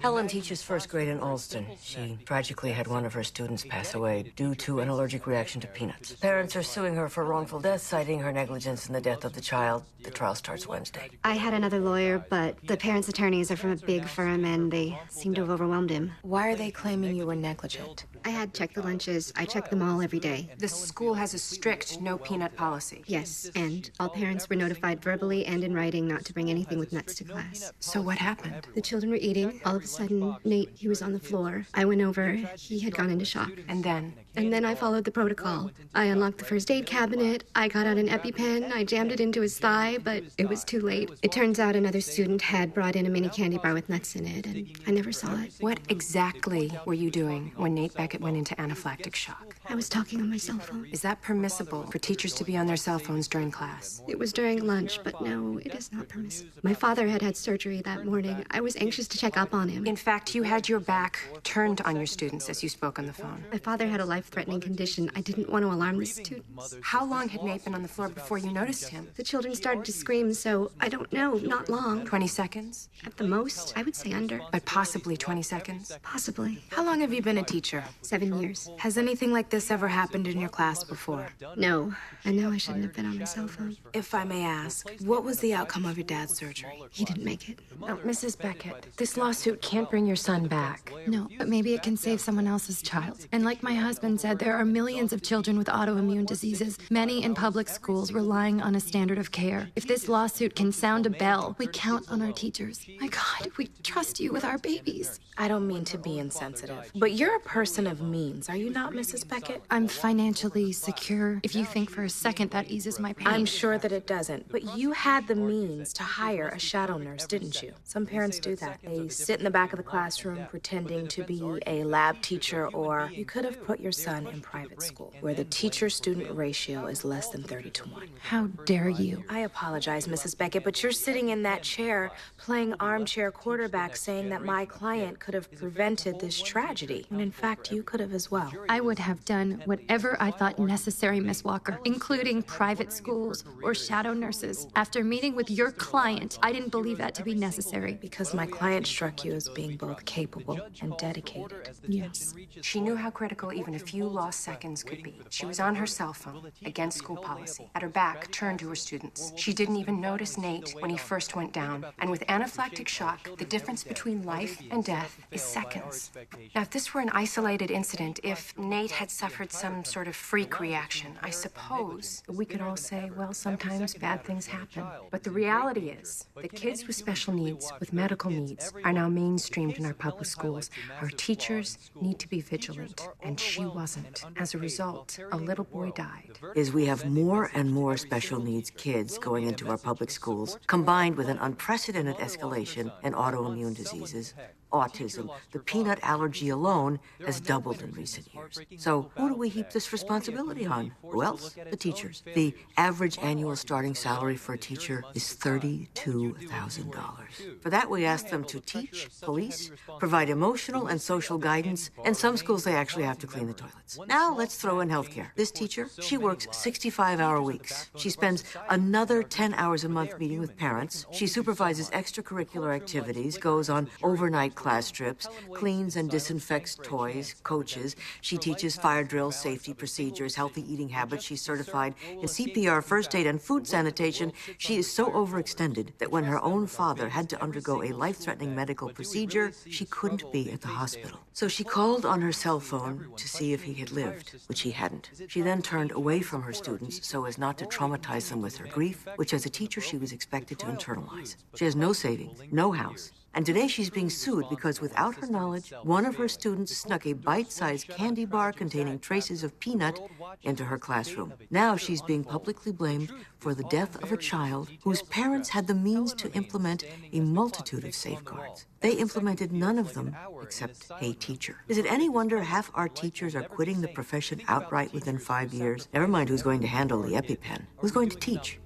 Helen teaches first grade in Alston. She tragically had one of her students pass away due to an allergic reaction to peanuts. Parents are suing her for wrongful death, citing her negligence in the death of the child. The trial starts Wednesday. I had another lawyer, but the parents' attorneys are from a big firm, and they seem to have overwhelmed him. Why are they claiming you were negligent? I had checked the lunches. I checked them all every day. The school has a strict no peanut policy. Yes, and all parents were notified verbally and in writing not to bring anything with nuts to class. So what happened? The children were eating. All of a sudden, Nate, he was on the floor. I went over. He had gone into shock. And then? And then I followed the protocol. I unlocked the first aid cabinet. I got out an EpiPen. I jammed it into his thigh, but it was too late. It turns out another student had brought in a mini candy bar with nuts in it, and I never saw it. What exactly were you doing when Nate Beckett went into anaphylactic shock? I was talking on my cell phone. Is that permissible for teachers to be on their cell phones during class? It was during lunch, but no, it is not permissible. My father had surgery that morning. I was anxious to check up on him. In fact, you had your back turned on your students as you spoke on the phone. My father had a life-threatening condition. I didn't want to alarm the students. How long had Nate been on the floor before you noticed him? The children started to scream, so I don't know, not long. 20 seconds? At the most, I would say under. But possibly 20 seconds? Possibly. How long have you been a teacher? 7 years. Has anything like this ever happened in your class before? No. I know I shouldn't have been on my cell phone. If I may ask, what was the outcome of your dad's surgery? He didn't make it. Mrs. Beckett, this lawsuit can't bring your son back. No, but maybe it can save someone else's child. And like my husband said, there are millions of children with autoimmune diseases, many in public schools relying on a standard of care. If this lawsuit can sound a bell, we count on our teachers. My God, we trust you with our babies. I don't mean to be insensitive, but you're a person of means, are you not, Mrs. Beckett? I'm financially secure. If you think for a second that eases my pain. I'm sure that it doesn't, but you had the means to hire a shadow nurse, didn't you? Some parents do that. They sit in the back of the classroom pretending to be a lab teacher, or you could have put your son in private school, where the teacher-student ratio is less than 30-1. How dare you? I apologize, Mrs. Beckett, but you're sitting in that chair playing armchair quarterback saying that my client could have prevented this tragedy, when in fact you could have as well. I would have done whatever I thought necessary, Miss Walker, including private schools or shadow nurses. After meeting with your client, I didn't believe that to be necessary. Because my client struck you as being both capable and dedicated. Yes. She knew how critical even a few lost seconds could be. She was on her cell phone, against school policy, at her back turned to her students. She didn't even notice Nate when he first went down. And with anaphylactic shock, the difference between life and death is seconds. Now, if this were an isolated incident, if Nate had suffered some sort of freak reaction, I suppose we could all say, well, sometimes bad things happen. But the reality is that kids with special needs, with medical needs, are now mainstreamed in our public schools. Our teachers need to be vigilant, and she wasn't. As a result, a little boy died. Is we have more and more special needs kids going into our public schools, combined with an unprecedented escalation in autoimmune diseases, autism. The peanut allergy alone has doubled in recent years. So who do we heap this responsibility on? Who else? The teachers. The average annual starting salary for a teacher is $32,000. For that, we ask them to teach, police, provide emotional and social guidance, and some schools they actually have to clean the toilets. Now let's throw in healthcare. This teacher, she works 65-hour weeks. She spends another 10 hours a month meeting with parents. She supervises extracurricular activities, goes on overnight class trips, cleans and disinfects toys, coaches. She teaches fire drills, safety procedures, healthy eating habits. She's certified in CPR, first aid, and food sanitation. She is so overextended that when her own father had to undergo a life-threatening medical procedure, she couldn't be at the hospital. So she called on her cell phone to see if he had lived, which he hadn't. She then turned away from her students so as not to traumatize them with her grief, which as a teacher she was expected to internalize. She has no savings, no house. And today she's being sued because without her knowledge, one of her students snuck a bite-sized candy bar containing traces of peanut into her classroom. Now she's being publicly blamed for the death of a child whose parents had the means to implement a multitude of safeguards. They implemented none of them except a teacher. Is it any wonder half our teachers are quitting the profession outright within 5 years? Never mind who's going to handle the EpiPen. Who's going to teach?